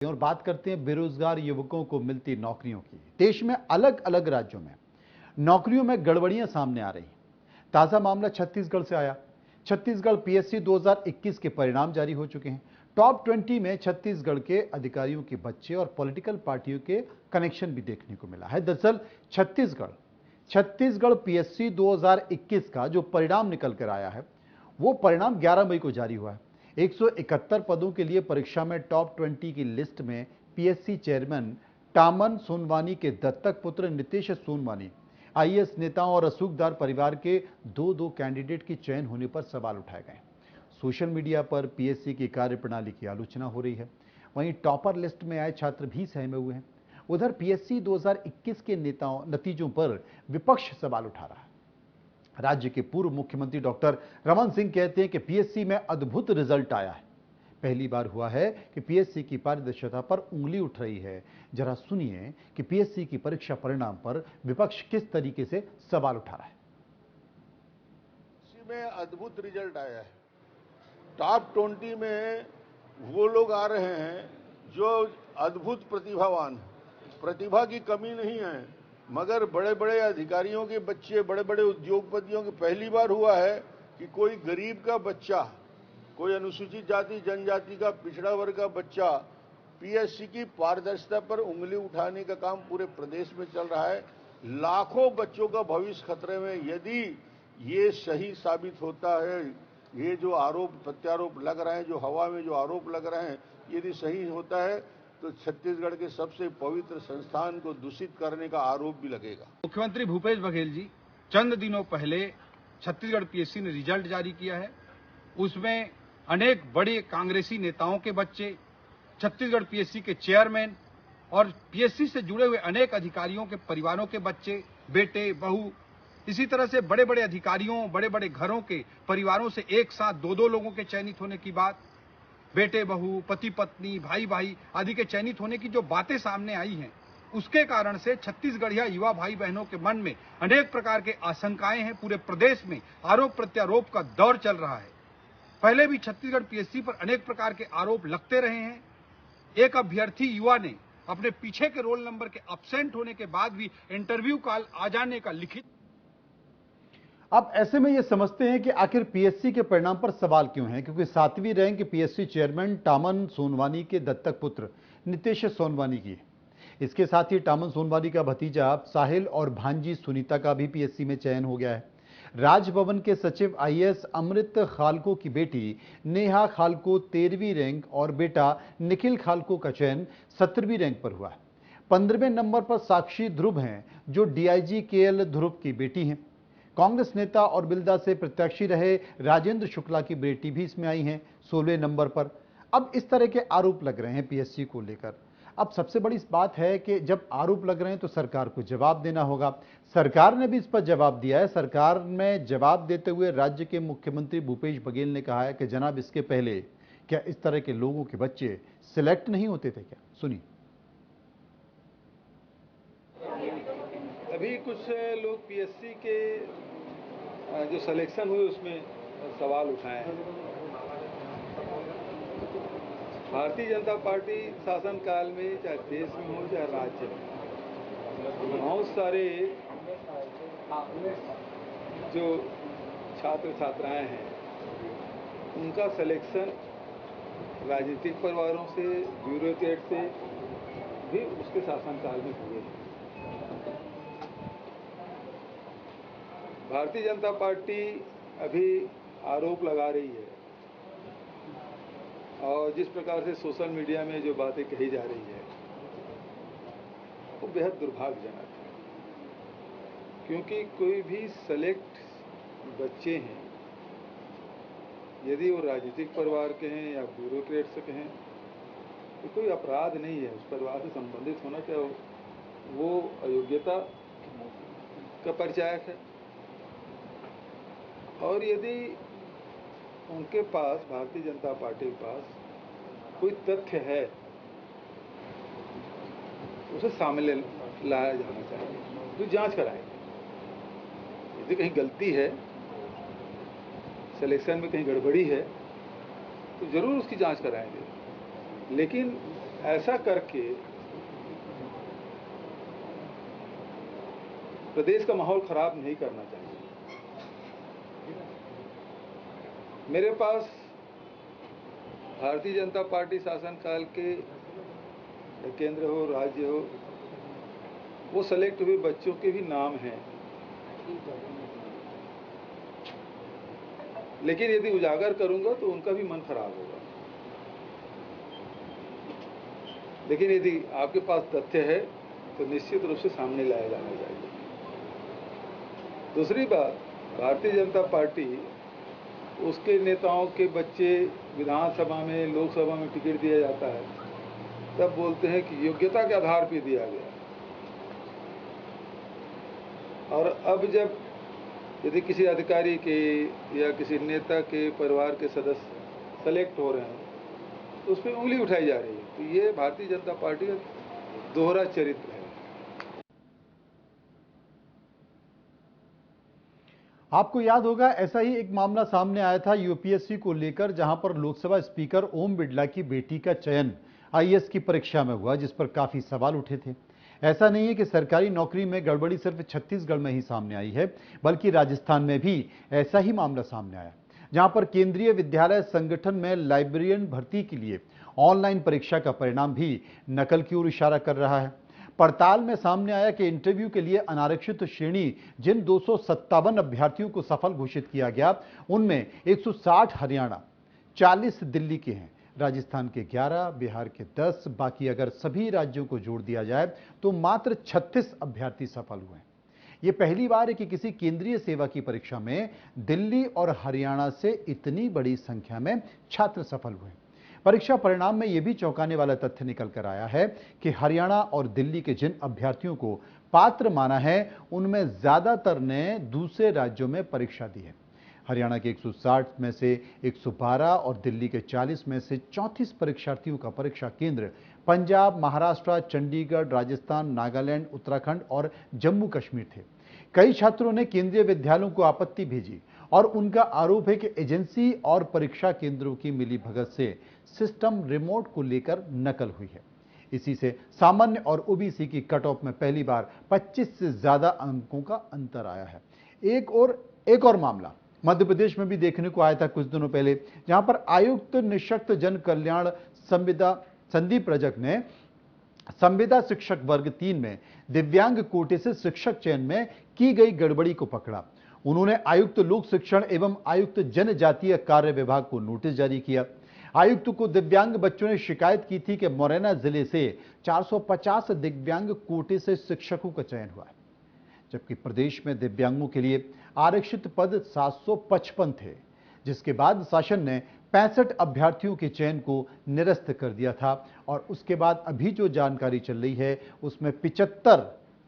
और बात करते हैं बेरोजगार युवकों को मिलती नौकरियों की। देश में अलग अलग राज्यों में नौकरियों में गड़बड़ियां सामने आ रही हैं। ताजा मामला छत्तीसगढ़ से आया। छत्तीसगढ़ पीएससी 2021 के परिणाम जारी हो चुके हैं। टॉप 20 में छत्तीसगढ़ के अधिकारियों के बच्चे और पॉलिटिकल पार्टियों के कनेक्शन भी देखने को मिला है। दरअसल छत्तीसगढ़ पीएससी 2021 का जो परिणाम निकल कर आया है, वो परिणाम 11 मई को जारी हुआ है। 171 पदों के लिए परीक्षा में टॉप 20 की लिस्ट में पीएससी चेयरमैन टामन सोनवानी के दत्तक पुत्र नीतीश सोनवानी, आईएएस नेताओं और रसूखदार परिवार के दो कैंडिडेट की चयन होने पर सवाल उठाए गए। सोशल मीडिया पर पीएससी की कार्यप्रणाली की आलोचना हो रही है। वहीं टॉपर लिस्ट में आए छात्र भी सहमे हुए हैं। उधर पीएससी 2021 के नतीजों पर विपक्ष सवाल उठा रहा है। राज्य के पूर्व मुख्यमंत्री डॉक्टर रमन सिंह कहते हैं कि पीएससी में अद्भुत रिजल्ट आया है। पहली बार हुआ है कि पीएससी की पारदर्शिता पर उंगली उठ रही है। जरा सुनिए कि पीएससी की परीक्षा परिणाम पर विपक्ष किस तरीके से सवाल उठा रहा है। में अद्भुत रिजल्ट आया है। टॉप 20 में वो लोग आ रहे हैं जो अद्भुत प्रतिभावान हैं। प्रतिभा की कमी नहीं है, मगर बड़े बड़े अधिकारियों के बच्चे, बड़े बड़े उद्योगपतियों के पहली बार हुआ है कि कोई गरीब का बच्चा, कोई अनुसूचित जाति जनजाति का पिछड़ा वर्ग का बच्चा पीएससी की पारदर्शिता पर उंगली उठाने का काम पूरे प्रदेश में चल रहा है। लाखों बच्चों का भविष्य खतरे में। यदि ये सही साबित होता है, ये जो आरोप प्रत्यारोप लग रहे हैं, जो हवा में जो आरोप लग रहे हैं, यदि सही होता है तो छत्तीसगढ़ के सबसे पवित्र संस्थान को दूषित करने का आरोप भी लगेगा। मुख्यमंत्री भूपेश बघेल जी चंद दिनों पहले छत्तीसगढ़ पीएससी ने रिजल्ट जारी किया है। उसमें अनेक बड़े कांग्रेसी नेताओं के बच्चे, छत्तीसगढ़ पीएससी के चेयरमैन और पीएससी से जुड़े हुए अनेक अधिकारियों के परिवारों के बच्चे, बेटे, बहू, इसी तरह से बड़े बड़े अधिकारियों, बड़े बड़े घरों के परिवारों से एक साथ दो लोगों के चयनित होने की बात, बेटे बहू, पति पत्नी, भाई भाई आदि के चयनित होने की जो बातें सामने आई हैं, उसके कारण से छत्तीसगढ़िया युवा भाई बहनों के मन में अनेक प्रकार के आशंकाएं हैं। पूरे प्रदेश में आरोप प्रत्यारोप का दौर चल रहा है। पहले भी छत्तीसगढ़ पीएससी पर अनेक प्रकार के आरोप लगते रहे हैं। एक अभ्यर्थी युवा ने अपने पीछे के रोल नंबर के एब्सेंट होने के बाद भी इंटरव्यू कॉल आ जाने का लिखित। अब ऐसे में ये समझते हैं कि आखिर पीएससी के परिणाम पर सवाल क्यों है, क्योंकि 7वीं rank PSC chairman Taman Sonwani के दत्तक पुत्र नीतीश सोनवानी की है। इसके साथ ही टामन सोनवानी का भतीजा साहिल और भांजी सुनीता का भी पीएससी में चयन हो गया है। राजभवन के सचिव आईएएस अमृत खालको की बेटी नेहा खालको 13वीं रैंक और बेटा निखिल खालको का चयन 17वीं रैंक पर हुआ है। 15वें नंबर पर साक्षी ध्रुव हैं, जो डीआईजी केएल ध्रुव की बेटी हैं। कांग्रेस नेता और बिल्दा से प्रत्याशी रहे राजेंद्र शुक्ला की बेटी भी इसमें आई हैं 16वें नंबर पर। अब इस तरह के आरोप लग रहे हैं पीएससी को लेकर। अब सबसे बड़ी बात है कि जब आरोप लग रहे हैं तो सरकार को जवाब देना होगा। सरकार ने भी इस पर जवाब दिया है। सरकार में जवाब देते हुए राज्य के मुख्यमंत्री भूपेश बघेल ने कहा है कि जनाब, इसके पहले क्या इस तरह के लोगों के बच्चे सिलेक्ट नहीं होते थे क्या? सुनिए। अभी कुछ लोग पीएससी के जो सिलेक्शन हुए उसमें सवाल उठाए हैं। भारतीय जनता पार्टी शासनकाल में, चाहे देश में हो चाहे राज्य में, बहुत सारे जो छात्र छात्राएं हैं उनका सिलेक्शन राजनीतिक परिवारों से, ब्यूरोक्रेट से भी उसके शासनकाल में हुए हैं। भारतीय जनता पार्टी अभी आरोप लगा रही है और जिस प्रकार से सोशल मीडिया में जो बातें कही जा रही है वो बेहद दुर्भाग्यजनक है, क्योंकि कोई भी सेलेक्ट बच्चे हैं, यदि वो राजनीतिक परिवार के हैं या ब्यूरोक्रेट से कहें, तो कोई अपराध नहीं है। उस परिवार से संबंधित होना क्या वो अयोग्यता का परिचायक है। और यदि उनके पास, भारतीय जनता पार्टी के पास कोई तथ्य है, उसे सामने लाया जाना चाहिए, तो जांच कराएंगे। यदि कहीं गलती है, सिलेक्शन में कहीं गड़बड़ी है, तो जरूर उसकी जांच कराएंगे। लेकिन ऐसा करके प्रदेश का माहौल खराब नहीं करना चाहिए। मेरे पास भारतीय जनता पार्टी शासनकाल के केंद्र हो राज्य हो वो सेलेक्ट हुए बच्चों के भी नाम हैं, लेकिन यदि उजागर करूंगा तो उनका भी मन खराब होगा। लेकिन यदि आपके पास तथ्य है तो निश्चित रूप से सामने लाया जाना चाहिए। दूसरी बात, भारतीय जनता पार्टी उसके नेताओं के बच्चे विधानसभा में लोकसभा में टिकट दिया जाता है तब बोलते हैं कि योग्यता के आधार पर दिया गया, और अब जब यदि किसी अधिकारी के या किसी नेता के परिवार के सदस्य सेलेक्ट हो रहे हैं तो उस पर उंगली उठाई जा रही है। तो ये भारतीय जनता पार्टी का दोहरा चरित्र है। आपको याद होगा ऐसा ही एक मामला सामने आया था यूपीएससी को लेकर, जहां पर लोकसभा स्पीकर ओम बिरला की बेटी का चयन आईएएस की परीक्षा में हुआ, जिस पर काफी सवाल उठे थे। ऐसा नहीं है कि सरकारी नौकरी में गड़बड़ी सिर्फ छत्तीसगढ़ में ही सामने आई है, बल्कि राजस्थान में भी ऐसा ही मामला सामने आया, जहां पर केंद्रीय विद्यालय संगठन में लाइब्रेरियन भर्ती के लिए ऑनलाइन परीक्षा का परिणाम भी नकल की ओर इशारा कर रहा है। पड़ताल में सामने आया कि इंटरव्यू के लिए अनारक्षित श्रेणी जिन 257 अभ्यर्थियों को सफल घोषित किया गया, उनमें 160 हरियाणा, 40 दिल्ली के हैं, राजस्थान के 11, बिहार के 10, बाकी अगर सभी राज्यों को जोड़ दिया जाए तो मात्र 36 अभ्यर्थी सफल हुए। ये पहली बार है कि किसी केंद्रीय सेवा की परीक्षा में दिल्ली और हरियाणा से इतनी बड़ी संख्या में छात्र सफल हुए। परीक्षा परिणाम में यह भी चौंकाने वाला तथ्य निकल कर आया है कि हरियाणा और दिल्ली के जिन अभ्यर्थियों को पात्र माना है, उनमें ज्यादातर ने दूसरे राज्यों में परीक्षा दी है। हरियाणा के 160 में से 112 और दिल्ली के 40 में से 34 परीक्षार्थियों का परीक्षा केंद्र पंजाब, महाराष्ट्र, चंडीगढ़, राजस्थान, नागालैंड, उत्तराखंड और जम्मू कश्मीर थे। कई छात्रों ने केंद्रीय विद्यालयों को आपत्ति भेजी और उनका आरोप है कि एजेंसी और परीक्षा केंद्रों की मिलीभगत से सिस्टम रिमोट को लेकर नकल हुई है। इसी से सामान्य और ओबीसी की कट ऑफ में पहली बार 25 से ज्यादा अंकों का अंतर आया है। एक और मामला मध्य प्रदेश में भी देखने को आया था कुछ दिनों पहले, जहां पर आयुक्त निःशक्त जन कल्याण संदीप रजक ने संविदा शिक्षक वर्ग 3 में दिव्यांग कोटे से शिक्षक चयन में की गई गड़बड़ी को पकड़ा। उन्होंने आयुक्त लोक शिक्षण एवं आयुक्त जनजातीय कार्य विभाग को नोटिस जारी किया। आयुक्त को दिव्यांग बच्चों ने शिकायत की थी कि मुरैना जिले से 450 दिव्यांग कोटे से शिक्षकों का चयन हुआ है, जबकि प्रदेश में दिव्यांगों के लिए आरक्षित पद 755 थे, जिसके बाद शासन ने 65 अभ्यर्थियों के चयन को निरस्त कर दिया था। और उसके बाद अभी जो जानकारी चल रही है उसमें 75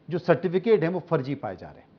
जो सर्टिफिकेट हैं वो फर्जी पाए जा रहे हैं।